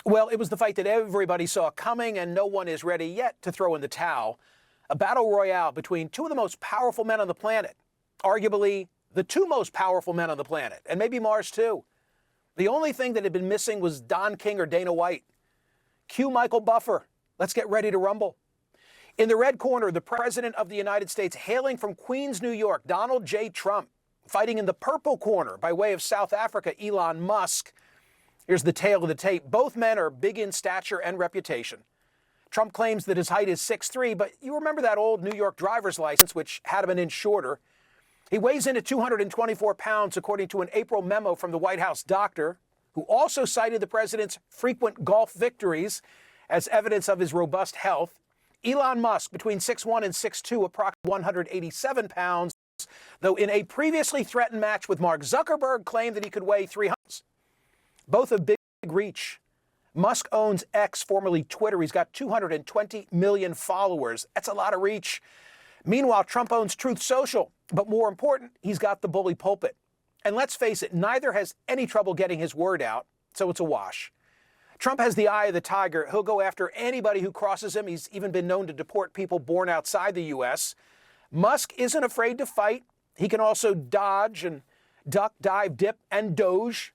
Well, it was the fight that everybody saw coming, and no one is ready yet to throw in the towel. A battle royale between two of the most powerful men on the planet, arguably the two most powerful men on the planet, and maybe Mars too. The only thing that had been missing was Don King or Dana White. Cue Michael Buffer. Let's get ready to rumble. In the red corner, the President of the United States, hailing from Queens, New York, Donald J. Trump. Fighting in the purple corner, by way of South Africa, Elon Musk. Here's the tale of the tape. Both men are big in stature and reputation. Trump claims that his height is 6'3", but you remember that old New York driver's license, which had him an inch shorter. He weighs in at 224 pounds, according to an April memo from the White House doctor, who also cited the president's frequent golf victories as evidence of his robust health. Elon Musk, between 6'1" and 6'2", approximately 187 pounds, though in a previously threatened match with Mark Zuckerberg, claimed that he could weigh 300 pounds. Both have big reach. Musk owns X, formerly Twitter. He's got 220 million followers. That's a lot of reach. Meanwhile, Trump owns Truth Social. But more important, he's got the bully pulpit. And let's face it, neither has any trouble getting his word out, so it's a wash. Trump has the eye of the tiger. He'll go after anybody who crosses him. He's even been known to deport people born outside the U.S. Musk isn't afraid to fight. He can also dodge and duck, dive, dip, and doge.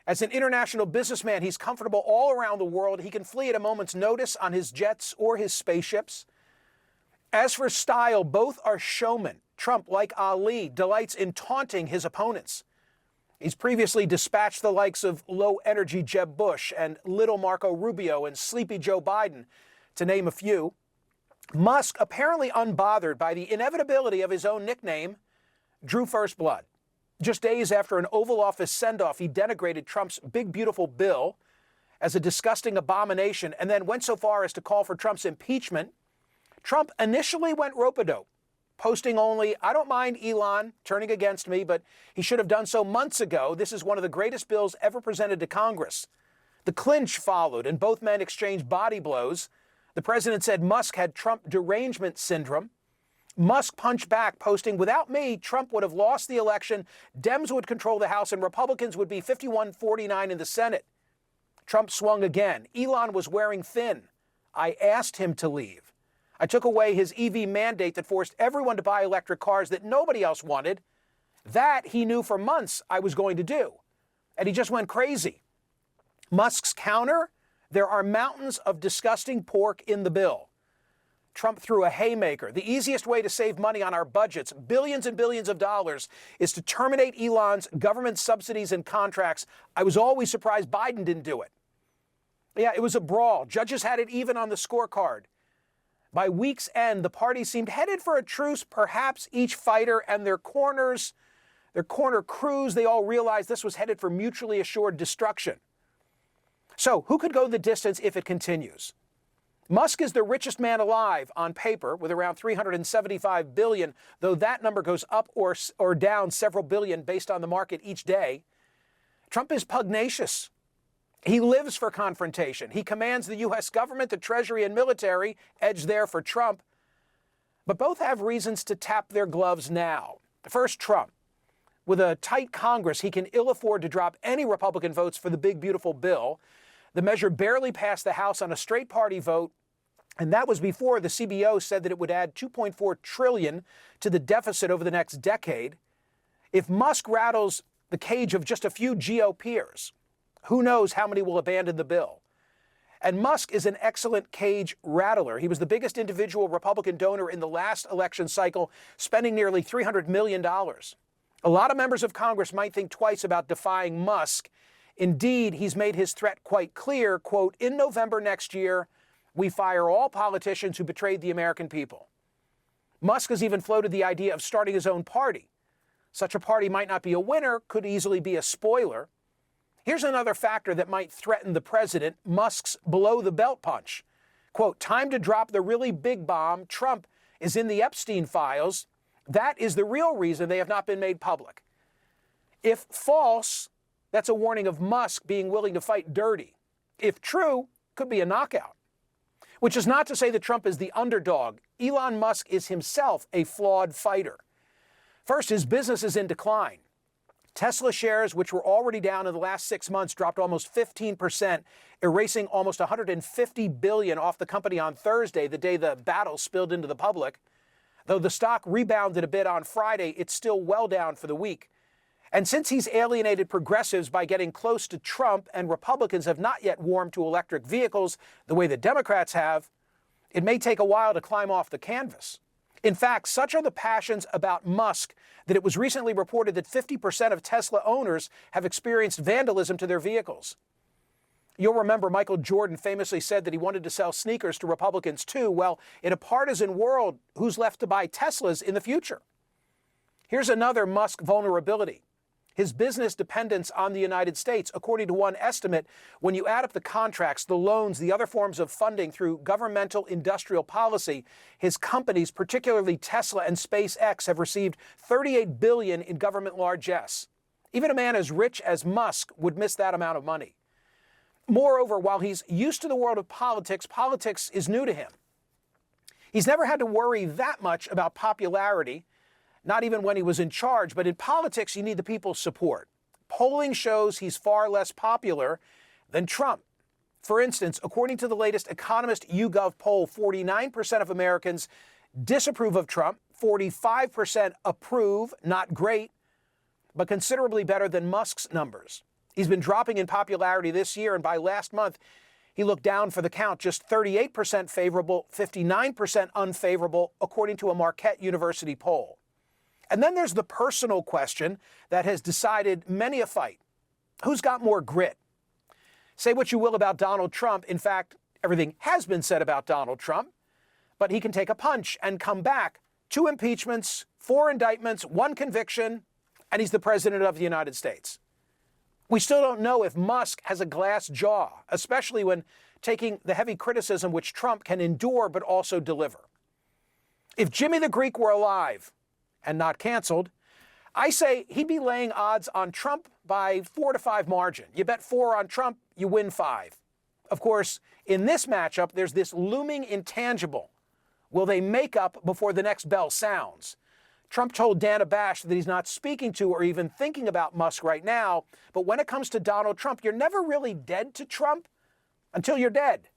As an international businessman, he's comfortable all around the world. He can flee at a moment's notice on his jets or his spaceships. As for style, both are showmen. Trump, like Ali, delights in taunting his opponents. He's previously dispatched the likes of low-energy Jeb Bush and little Marco Rubio and sleepy Joe Biden, to name a few. Musk, apparently unbothered by the inevitability of his own nickname, drew first blood. Just days after an Oval Office send-off, he denigrated Trump's big, beautiful bill as a disgusting abomination and then went so far as to call for Trump's impeachment. Trump initially went rope-a-dope, posting only, "I don't mind Elon turning against me, but he should have done so months ago. This is one of the greatest bills ever presented to Congress." The clinch followed, and both men exchanged body blows. The president said Musk had Trump derangement syndrome. Musk punched back, posting, "Without me, Trump would have lost the election, Dems would control the House, and Republicans would be 51-49 in the Senate." Trump swung again. "Elon was wearing thin. I asked him to leave. I took away his EV mandate that forced everyone to buy electric cars that nobody else wanted. That he knew for months I was going to do. And he just went crazy." Musk's counter? There are mountains of disgusting pork in the bill. Trump threw a haymaker. "The easiest way to save money on our budgets, billions and billions of dollars, is to terminate Elon's government subsidies and contracts. I was always surprised Biden didn't do it." Yeah, it was a brawl. Judges had it even on the scorecard. By week's end, the party seemed headed for a truce. Perhaps each fighter and their corner crews, they all realized this was headed for mutually assured destruction. So who could go the distance if it continues? Musk is the richest man alive on paper with around $375 billion, though that number goes up or down several billion based on the market each day. Trump is pugnacious. He lives for confrontation. He commands the U.S. government, the Treasury, and military, edge there for Trump. But both have reasons to tap their gloves now. First, Trump. With a tight Congress, he can ill afford to drop any Republican votes for the big, beautiful bill. The measure barely passed the House on a straight party vote, and that was before the CBO said that it would add $2.4 trillion to the deficit over the next decade. If Musk rattles the cage of just a few GOPers, who knows how many will abandon the bill? And Musk is an excellent cage rattler. He was the biggest individual Republican donor in the last election cycle, spending nearly $300 million. A lot of members of Congress might think twice about defying Musk. Indeed, he's made his threat quite clear, quote, "In November next year, we fire all politicians who betrayed the American people." Musk has even floated the idea of starting his own party. Such a party might not be a winner, could easily be a spoiler. Here's another factor that might threaten the president, Musk's below-the-belt punch. Quote, "Time to drop the really big bomb. Trump is in the Epstein files. That is the real reason they have not been made public." If false, that's a warning of Musk being willing to fight dirty. If true, could be a knockout. Which is not to say that Trump is the underdog. Elon Musk is himself a flawed fighter. First, his business is in decline. Tesla shares, which were already down in the last 6 months, dropped almost 15%, erasing almost $150 billion off the company on Thursday, the day the battle spilled into the public. Though the stock rebounded a bit on Friday, it's still well down for the week. And since he's alienated progressives by getting close to Trump and Republicans have not yet warmed to electric vehicles the way the Democrats have, it may take a while to climb off the canvas. In fact, such are the passions about Musk that it was recently reported that 50% of Tesla owners have experienced vandalism to their vehicles. You'll remember Michael Jordan famously said that he wanted to sell sneakers to Republicans too. Well, in a partisan world, who's left to buy Teslas in the future? Here's another Musk vulnerability. His business dependence on the United States. According to one estimate, when you add up the contracts, the loans, the other forms of funding through governmental industrial policy, his companies, particularly Tesla and SpaceX, have received $38 billion in government largesse. Even a man as rich as Musk would miss that amount of money. Moreover, while he's used to the world of politics, politics is new to him. He's never had to worry that much about popularity, not even when he was in charge, but in politics, you need the people's support. Polling shows he's far less popular than Trump. For instance, according to the latest Economist YouGov poll, 49% of Americans disapprove of Trump, 45% approve, not great, but considerably better than Musk's numbers. He's been dropping in popularity this year, and by last month, he looked down for the count, just 38% favorable, 59% unfavorable, according to a Marquette University poll. And then there's the personal question that has decided many a fight. Who's got more grit? Say what you will about Donald Trump. In fact, everything has been said about Donald Trump, but he can take a punch and come back. 2 impeachments, 4 indictments, 1 conviction, and he's the president of the United States. We still don't know if Musk has a glass jaw, especially when taking the heavy criticism which Trump can endure but also deliver. If Jimmy the Greek were alive and not canceled, I say he'd be laying odds on Trump by 4 to 5 margin. You bet 4 on Trump, you win 5. Of course, in this matchup, there's this looming intangible. Will they make up before the next bell sounds? Trump told Dana Bash that he's not speaking to or even thinking about Musk right now, but when it comes to Donald Trump, you're never really dead to Trump until you're dead.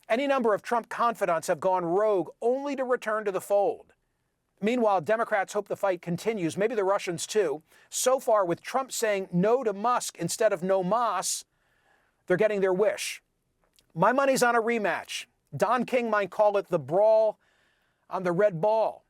Any number of Trump confidants have gone rogue only to return to the fold. Meanwhile, Democrats hope the fight continues, maybe the Russians too. So far, with Trump saying no to Musk instead of no mas, they're getting their wish. My money's on a rematch. Don King might call it the brawl on the red ball.